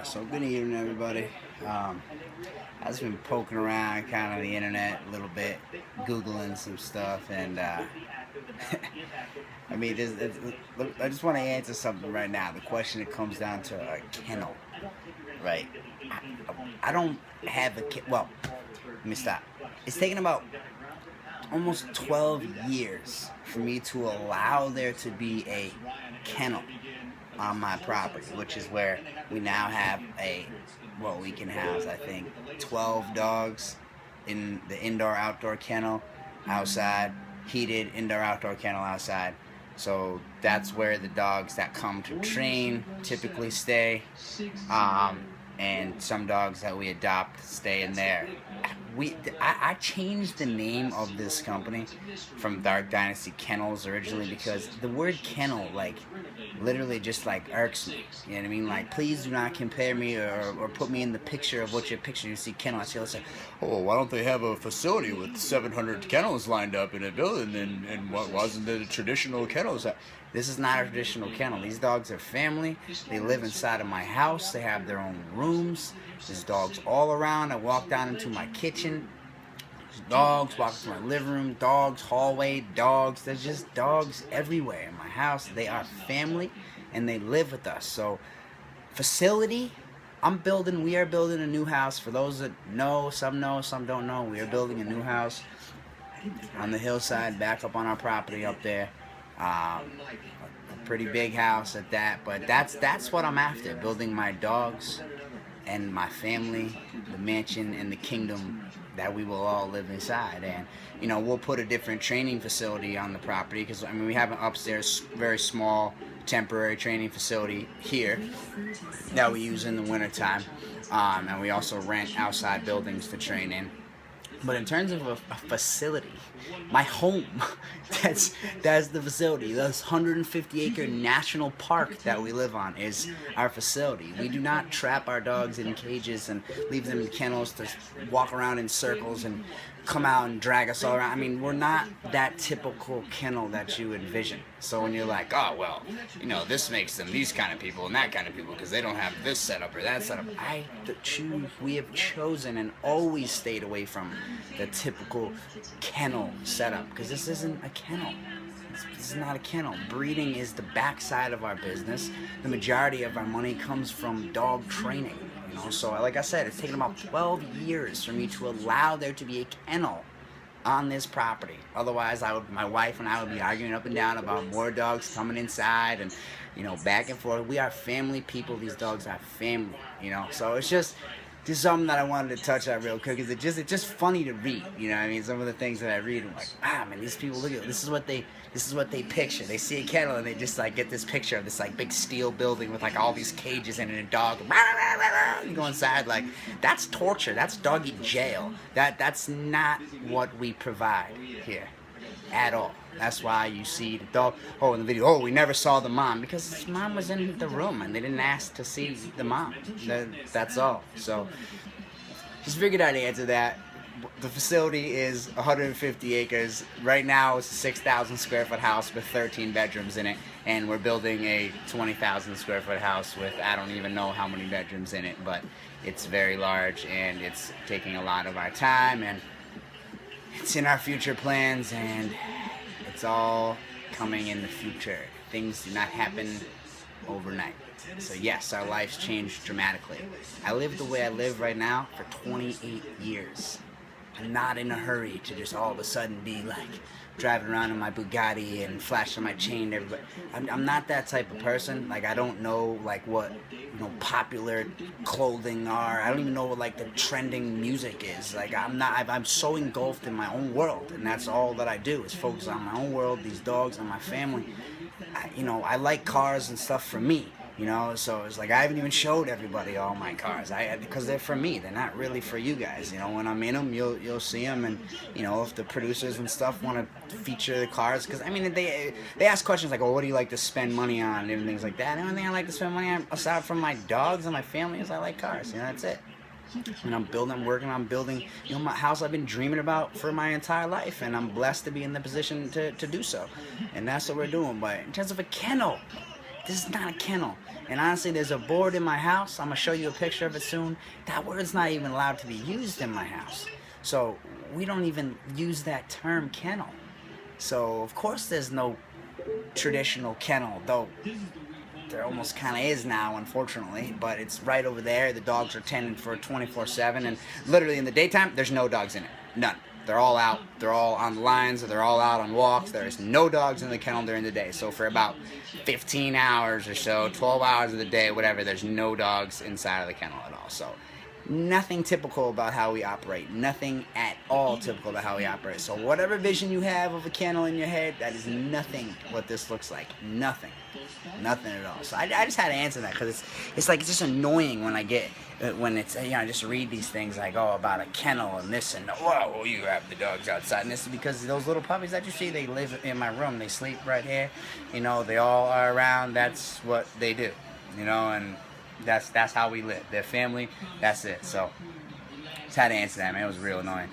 So good evening, everybody. I've just been poking around kind of the internet a little bit, Googling some stuff, and I mean, look, I just want to answer something right now. The question that comes down to a kennel, right? I don't have a kennel. Well, let me stop. It's taken about almost 12 years for me to allow there to be a kennel on my property, which is where we now have we can house, I think, 12 dogs in the indoor-outdoor kennel outside, heated indoor-outdoor kennel outside. So that's where the dogs that come to train typically stay, and some dogs that we adopt stay in there. I changed the name of this company from Dark Dynasty Kennels originally because the word kennel, like, literally just, like, irks me. You know what I mean? Like, please do not compare me or put me in the picture of what your picture you see kennel. I see, let's say, oh, why don't they have a facility with 700 kennels lined up in a building, and what wasn't it a traditional kennels? This is not a traditional kennel. These dogs are family. They live inside of my house. They have their own rooms. There's dogs all around. I walk down into my kitchen. There's dogs. Walk into my living room. Dogs. Hallway. Dogs. There's just dogs everywhere in my house. They are family, and they live with us. So, facility, we are building a new house. For those that know, some don't know. We are building a new house on the hillside, back up on our property up there. A pretty big house at that, but that's what I'm after, building my dogs and my family, the mansion and the kingdom that we will all live inside. And you know, we'll put a different training facility on the property because I mean, we have an upstairs very small temporary training facility here that we use in the wintertime, and we also rent outside buildings to train in. But in terms of a facility, my home, that's the facility. This 150-acre national park that we live on is our facility. We do not trap our dogs in cages and leave them in kennels to walk around in circles and come out and drag us all around. I mean, we're not that typical kennel that you envision. So when you're like, oh, well, you know, this makes them these kind of people and that kind of people because they don't have this setup or that setup. We have chosen and always stayed away from the typical kennel setup because this isn't a kennel. This is not a kennel. Breeding is the backside of our business. The majority of our money comes from dog training. You know, so like I said, it's taken about 12 years for me to allow there to be a kennel on this property. Otherwise, my wife and I would be arguing up and down about more dogs coming inside and, you know, back and forth. We are family people. These dogs are family, you know. So it's just something that I wanted to touch on real quick because it's just funny to read. You know what I mean? Some of the things that I read, I'm like, wow, man, these people, look at this is what they picture. They see a kennel and they just like get this picture of this like big steel building with like all these cages and a dog. You go inside, like, that's torture. That's doggy jail. That's not what we provide here at all. That's why you see the dog, in the video, we never saw the mom, because his mom was in the room and they didn't ask to see the mom. That's all. So, just figured I'd answer that. The facility is 150 acres. Right now it's a 6,000 square foot house with 13 bedrooms in it, and we're building a 20,000 square foot house with I don't even know how many bedrooms in it, but it's very large and it's taking a lot of our time, and it's in our future plans, and it's all coming in the future. Things do not happen overnight. So yes, our lives changed dramatically. I live the way I live right now for 28 years. I'm not in a hurry to just all of a sudden be like driving around in my Bugatti and flashing my chain to everybody. I'm not that type of person. Like, I don't know like what, you know, popular clothing are. I don't even know what like the trending music is. Like, I'm so engulfed in my own world, and that's all that I do is focus on my own world, these dogs, and my family. I like cars and stuff for me. You know, so it's like I haven't even showed everybody all my cars. Because they're for me. They're not really for you guys. You know, when I'm in them, you'll see them, and you know, if the producers and stuff want to feature the cars, because I mean, they ask questions like, "Oh, what do you like to spend money on?" and things like that. The only thing I like to spend money on, aside from my dogs and my family, is I like cars. You know, that's it. And I'm working on building, you know, my house I've been dreaming about for my entire life, and I'm blessed to be in the position to do so. And that's what we're doing. But in terms of a kennel, This is not a kennel. And honestly, there's a board in my house. I'm going to show you a picture of it soon. That word's not even allowed to be used in my house. So we don't even use that term kennel. So of course there's no traditional kennel, though there almost kind of is now, unfortunately. But it's right over there. The dogs are tended for 24/7. And literally in the daytime, there's no dogs in it. None. They're all out. They're all on the lines. They're all out on walks. There's no dogs in the kennel during the day. So for about 15 hours or so, 12 hours of the day, whatever, there's no dogs inside of the kennel at all. So nothing typical about how we operate. Nothing at all typical about how we operate. So whatever vision you have of a kennel in your head, that is nothing what this looks like. Nothing. Nothing at all. So I just had to answer that because it's like, it's just annoying when I get, when it's, you know, I just read these things like, oh, about a kennel and this and, whoa, you have the dogs outside. And this is because those little puppies that you see, they live in my room. They sleep right here. You know, they all are around. That's what they do, you know, and that's how we live. Their family, that's it. So just had to answer that, man. It was real annoying.